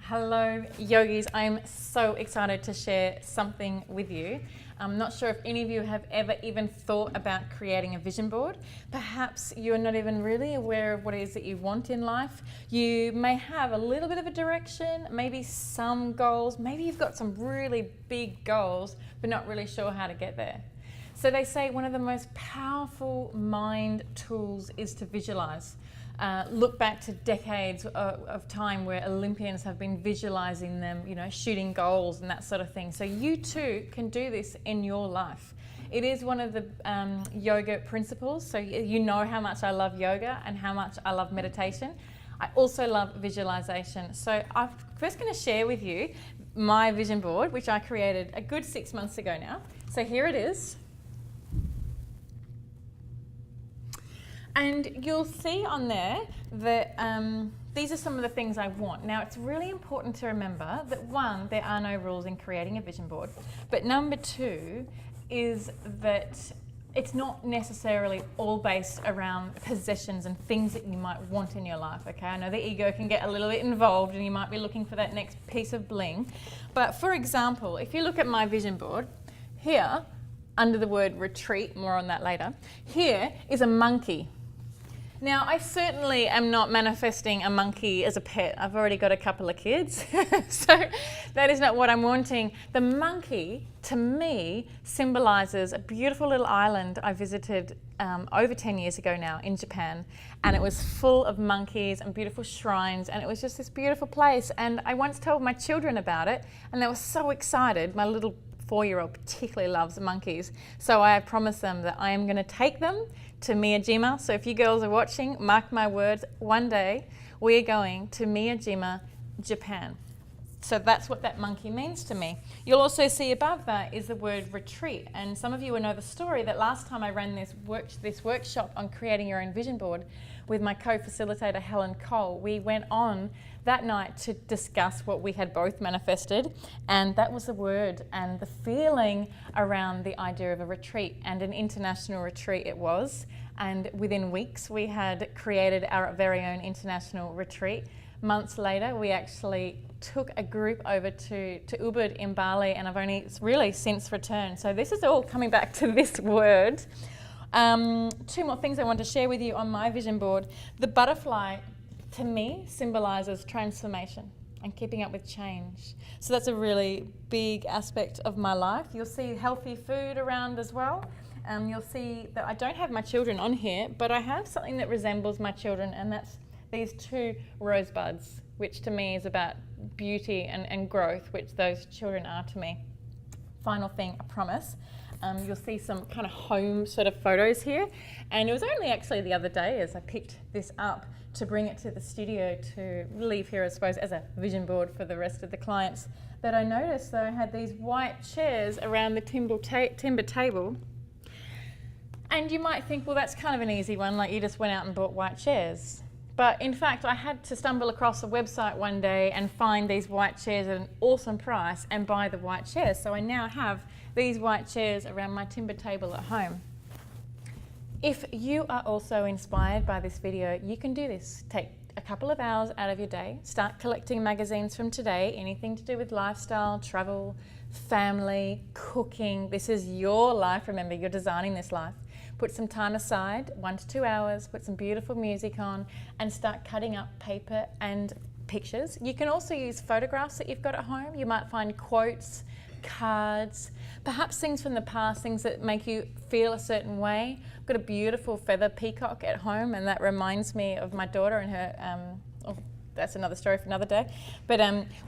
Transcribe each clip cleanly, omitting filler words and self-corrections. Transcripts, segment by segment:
Hello yogis, I'm so excited to share something with you. I'm not sure if any of you have ever even thought about creating a vision board. Perhaps you're not even really aware of what it is that you want in life. You may have a little bit of a direction, maybe some goals, maybe you've got some really big goals but not really sure how to get there. So they say one of the most powerful mind tools is to visualize. Look back to decades of time where Olympians have been visualizing them, shooting goals and that sort of thing. So you too can do this in your life. It is one of the yoga principles. So you know how much I love yoga and how much I love meditation. I also love visualization. So I'm first going to share with you my vision board, which I created a good 6 months ago now. So here it is. And you'll see on there that these are some of the things I want. Now, it's really important to remember that one, there are no rules in creating a vision board. But number two is that it's not necessarily all based around possessions and things that you might want in your life, okay? I know the ego can get a little bit involved and you might be looking for that next piece of bling. But for example, if you look at my vision board, here, under the word retreat, more on that later, here is a monkey. Now, I certainly am not manifesting a monkey as a pet. I've already got a couple of kids, so that is not what I'm wanting. The monkey, to me, symbolizes a beautiful little island I visited over 10 years ago now in Japan, and it was full of monkeys and beautiful shrines, and it was just this beautiful place. And I once told my children about it, and they were so excited. My little 4-year-old particularly loves monkeys, so I promised them that I am going to take them to Miyajima. So if you girls are watching, mark my words, one day we are going to Miyajima, Japan. So that's what that monkey means to me. You'll also see above that is the word retreat. And some of you will know the story that last time I ran this workshop on creating your own vision board with my co-facilitator Helen Cole, we went on that night to discuss what we had both manifested, and that was the word and the feeling around the idea of a retreat, and an international retreat it was. And within weeks we had created our very own international retreat. Months later we actually took a group over to Ubud in Bali, and I've only really since returned. So this is all coming back to this word. Two more things I want to share with you on my vision board. The butterfly, to me, symbolizes transformation and keeping up with change. So that's a really big aspect of my life. You'll see healthy food around as well. You'll see that I don't have my children on here, but I have something that resembles my children, and that's these 2 rosebuds, which to me is about beauty and growth, which those children are to me. Final thing, I promise. You'll see some kind of home sort of photos here, and it was only actually the other day as I picked this up to bring it to the studio to leave here, I suppose, as a vision board for the rest of the clients, that I noticed that I had these white chairs around the timber table. And you might think, well, that's kind of an easy one, like you just went out and bought white chairs. But in fact, I had to stumble across a website one day and find these white chairs at an awesome price and buy the white chairs. So I now have these white chairs around my timber table at home. If you are also inspired by this video, you can do this. Take a couple of hours out of your day, start collecting magazines from today, anything to do with lifestyle, travel, family, cooking. This is your life. Remember, you're designing this life. Put some time aside, 1 to 2 hours, put some beautiful music on, and start cutting up paper and pictures. You can also use photographs that you've got at home. You might find quotes, cards, perhaps things from the past, things that make you feel a certain way. I've got a beautiful feather peacock at home, and that reminds me of my daughter and her, that's another story for another day. But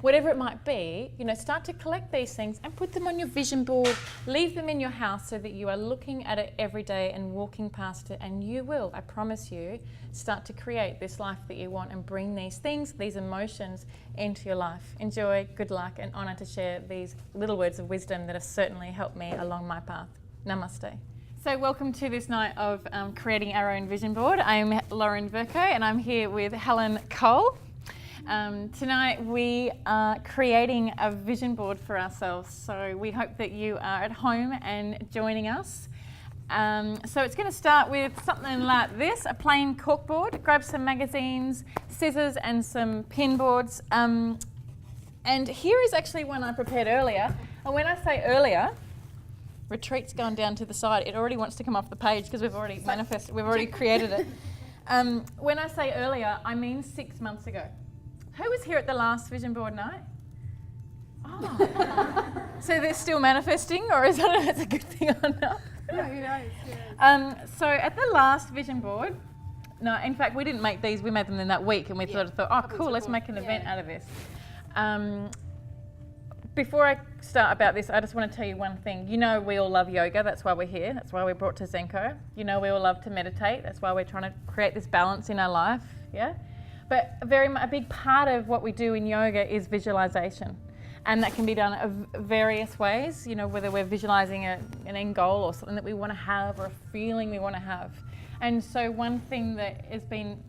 whatever it might be, start to collect these things and put them on your vision board. Leave them in your house so that you are looking at it every day and walking past it, and you will, I promise you, start to create this life that you want and bring these things, these emotions into your life. Enjoy, good luck, and honour to share these little words of wisdom that have certainly helped me along my path. Namaste. So welcome to this night of creating our own vision board. I'm Lauren Vercoe, and I'm here with Helen Cole. Tonight we are creating a vision board for ourselves, so we hope that you are at home and joining us. So it's going to start with something like this, a plain corkboard. Grab some magazines, scissors and some pin boards. And here is actually one I prepared earlier. And when I say earlier, retreat's gone down to the side. It already wants to come off the page because we've already manifested, we've already created it. When I say earlier, I mean 6 months ago. Who was here at the last vision board night? Oh. So they're still manifesting, or is that a good thing or not? No, who knows? So at the last vision board, no, in fact, we didn't make these, we made them in that week, and we thought, oh, cool, let's make an event out of this. Before I start about this, I just want to tell you one thing. You know we all love yoga, that's why we're here, that's why we're brought to Zenko. You know we all love to meditate, that's why we're trying to create this balance in our life, yeah? But a big part of what we do in yoga is visualization. And that can be done of various ways, you know, whether we're visualizing an end goal or something that we want to have or a feeling we want to have. And so one thing that has been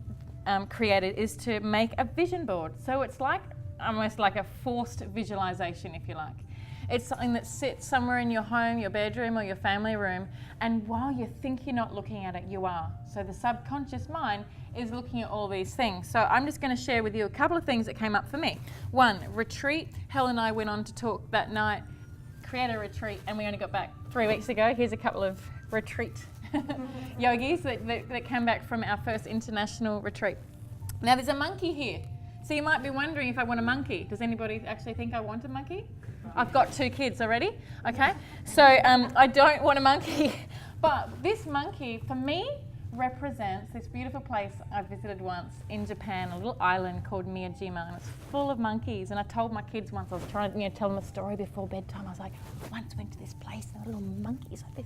created is to make a vision board. So it's like almost like a forced visualization, if you like. It's something that sits somewhere in your home, your bedroom or your family room, and while you think you're not looking at it, you are. So the subconscious mind is looking at all these things. So I'm just going to share with you a couple of things that came up for me. One, retreat. Helen and I went on to talk that night, create a retreat, and we only got back 3 weeks ago. Here's a couple of retreat yogis that came back from our first international retreat. Now there's a monkey here. So you might be wondering if I want a monkey. Does anybody actually think I want a monkey? I've got 2 kids already, okay? So I don't want a monkey. But this monkey, for me, represents this beautiful place I visited once in Japan, a little island called Miyajima, and it's full of monkeys. And I told my kids once, I was trying to tell them a story before bedtime. I was like, I once went to this place and there were little monkeys like this.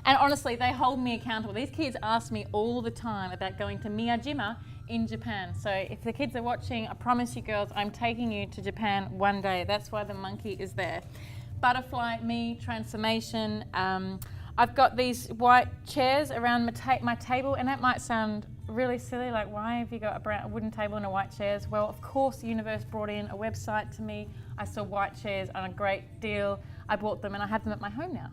And honestly, they hold me accountable. These kids ask me all the time about going to Miyajima in Japan. So if the kids are watching, I promise you girls, I'm taking you to Japan one day. That's why the monkey is there. Butterfly, me, transformation. I've got these white chairs around my table, and that might sound really silly, like why have you got a wooden table and a white chairs? Well, of course, the universe brought in a website to me. I saw white chairs on a great deal. I bought them and I have them at my home now.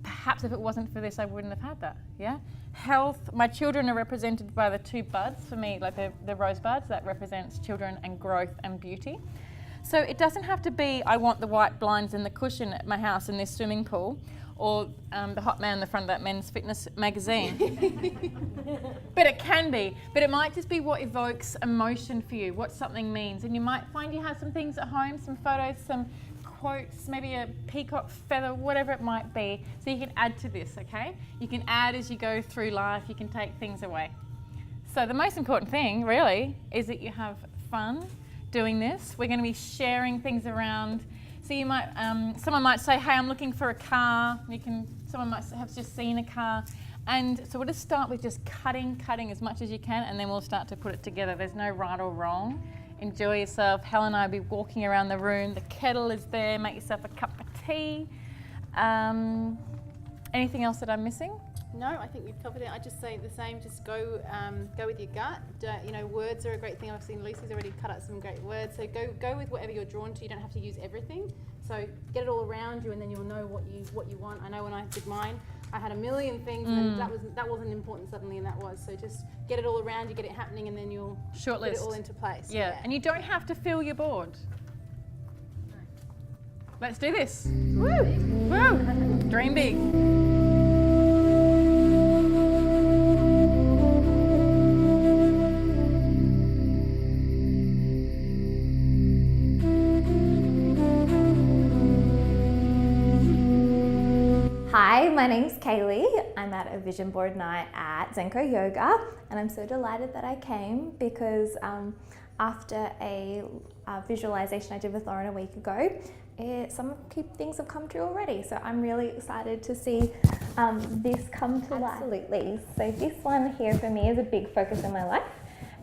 Perhaps if it wasn't for this, I wouldn't have had that, yeah? Health, my children are represented by the 2 buds for me, like the rose buds, that represents children and growth and beauty. So it doesn't have to be, I want the white blinds and the cushion at my house in this swimming pool, or the hot man in the front of that men's fitness magazine. But it can be. But it might just be what evokes emotion for you, what something means. And you might find you have some things at home, some photos, some quotes, maybe a peacock feather, whatever it might be. So you can add to this, okay? You can add as you go through life, you can take things away. So the most important thing, really, is that you have fun doing this. We're going to be sharing things around. So you might, someone might say, hey, I'm looking for a car. Someone might have just seen a car. And so we'll just start with just cutting as much as you can, and then we'll start to put it together. There's no right or wrong. Enjoy yourself. Helen and I will be walking around the room. The kettle is there. Make yourself a cup of tea. Anything else that I'm missing? No, I think we've covered it. I just say the same. Just go with your gut. Words are a great thing. I've seen Lucy's already cut out some great words. So go with whatever you're drawn to. You don't have to use everything. So get it all around you, and then you'll know what you want. I know when I did mine, I had a million things, and that wasn't important suddenly, and that was. So just get it all around you, get it happening, and then you'll put it all into place. Yeah, and you don't have to fill your board. Let's do this. Woo! Woo! Dream big. Hi, my name's Kaylee. I'm at a vision board night at Zenko Yoga, and I'm so delighted that I came because after a visualization I did with Lauren a week ago, some key things have come true already. So I'm really excited to see this come to life. Absolutely. So this one here for me is a big focus in my life,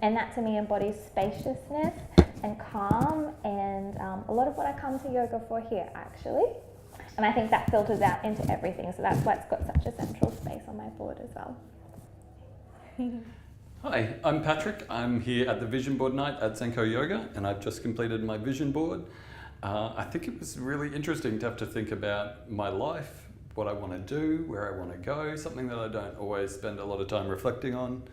and that to me embodies spaciousness and calm, and a lot of what I come to yoga for here actually. And I think that filters out into everything, so that's why it's got such a central space on my board as well. Hi, I'm Patrick. I'm here at the Vision Board Night at Zenko Yoga, and I've just completed my vision board. I think it was really interesting to have to think about my life, what I want to do, where I want to go, something that I don't always spend a lot of time reflecting on.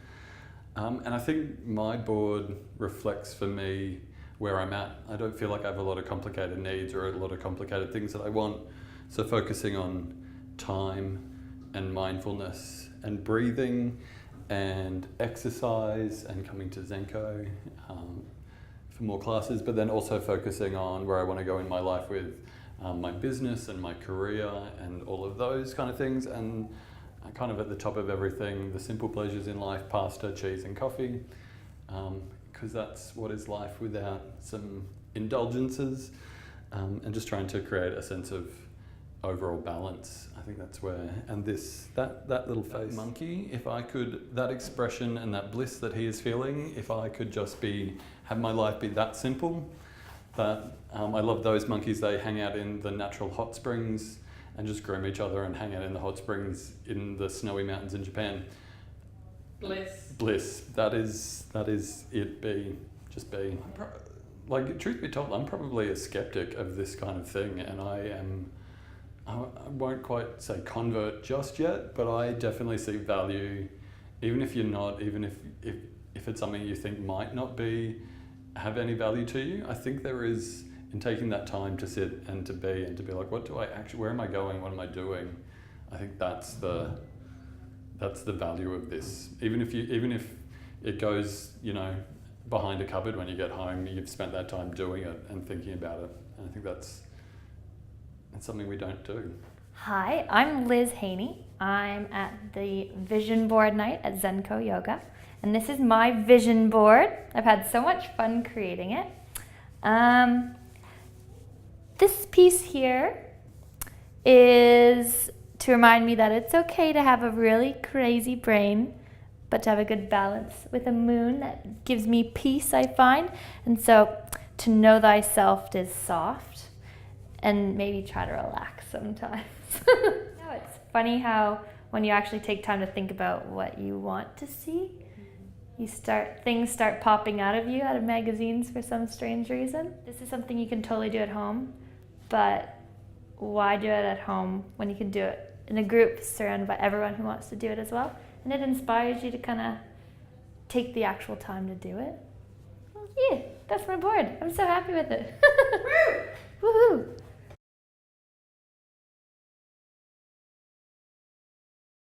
And I think my board reflects for me where I'm at. I don't feel like I have a lot of complicated needs or a lot of complicated things that I want. So focusing on time and mindfulness and breathing and exercise and coming to Zenko for more classes, but then also focusing on where I want to go in my life with my business and my career and all of those kind of things. And kind of at the top of everything, the simple pleasures in life: pasta, cheese and coffee. Because that's what is life without some indulgences, and just trying to create a sense of overall balance. I think that's where, and that little face monkey, if I could, that expression and that bliss that he is feeling, if I could just have my life be that simple, that I love those monkeys. They hang out in the natural hot springs and just groom each other and hang out in the hot springs in the snowy mountains in Japan. Bliss. That is it. Just be. Like, truth be told, I'm probably a skeptic of this kind of thing, and I won't quite say convert just yet, but I definitely see value, even if you're not, even if it's something you think might not have any value to you. I think there is, in taking that time to sit and to be like, what do I actually, where am I going? What am I doing? I think that's the value of this. Even if it goes, behind a cupboard when you get home, you've spent that time doing it and thinking about it. And I think that's something we don't do. Hi, I'm Liz Haney. I'm at the vision board night at Zenko Yoga, and this is my vision board. I've had so much fun creating it. This piece here is to remind me that it's okay to have a really crazy brain, but to have a good balance with a moon that gives me peace, I find. And so to know thyself is soft, and maybe try to relax sometimes. It's funny how when you actually take time to think about what you want to see, things start popping out of you out of magazines for some strange reason. This is something you can totally do at home, but why do it at home when you can do it in a group surrounded by everyone who wants to do it as well? And it inspires you to kind of take the actual time to do it. Yeah, that's my board. I'm so happy with it. Woohoo!